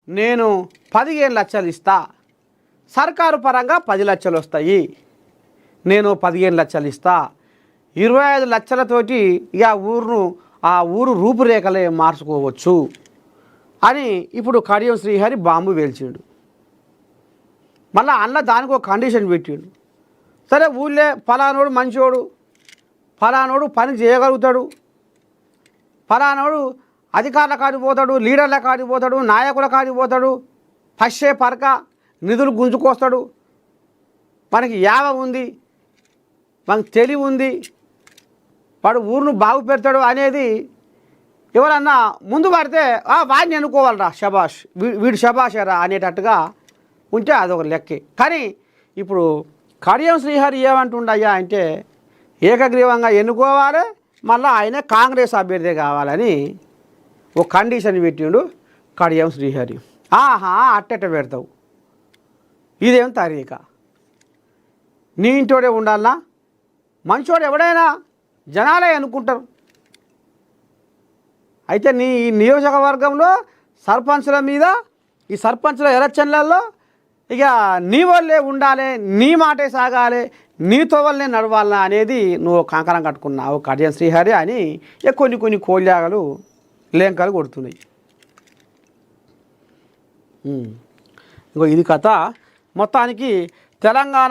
నేను 15 లక్షలు ఇస్తా, సర్కారు పరంగా 10 లక్షలు వస్తాయి, నేను 15 లక్షలు ఇస్తా, 25 లక్షలతోటి ఇక ఆ ఊరు రూపురేఖలే మార్చుకోవచ్చు అని ఇప్పుడు కడియం శ్రీహరి బాంబు వేల్చిండు. మళ్ళీ అన్న దానికి ఒక కండిషన్ పెట్టిండు. సరే ఊళ్ళే ఫలానోడు మంచోడు, ఫలానోడు పని చేయగలుగుతాడు, ఫలానోడు అధికారుల కాడికి పోతాడు, లీడర్ల కాడికి పోతాడు, నాయకుల కాడికి పోతాడు, పశ్చే పరక నిధులు గుంజుకొస్తాడు, మనకి యావ ఉంది, మనకి తెలివి ఉంది, వాడు ఊరును బాగు పెడతాడు అనేది ఎవరన్నా ముందు పడితే వాడిని అనుకోవాలరా, శబాష్ వీడు శబాషరా అనేటట్టుగా ఉంటే అదొక లెక్కే. కానీ ఇప్పుడు కడియం శ్రీహరి ఏమంటుండయ్యా అంటే ఏకగ్రీవంగా ఎన్నుకోవాలి, మళ్ళీ ఆయన కాంగ్రెస్ అభ్యర్థి కావాలని ఒక కండిషన్ పెట్టిండు కడియం శ్రీహరి. అట్టెట్ట పెడతావు, ఇదేం తరీక, నీ ఇంటోడే ఉండాలనా? మంచోడు ఎవడైనా జనాలే అనుకుంటారు. అయితే నీ ఈ నియోజకవర్గంలో సర్పంచుల మీద, ఈ సర్పంచుల ఎలక్షన్లలో ఇక నీ వల్లే ఉండాలి, నీ మాటే సాగాలి, నీ తోవల్లే నడవాలనా అనేది నువ్వు కంకణం కట్టుకున్నావు కడియం శ్రీహరి అని కొన్ని కోల్యాగలు లేంకలు కొడుతున్నాయి. ఇంకో ఇది కథ. మొత్తానికి తెలంగాణ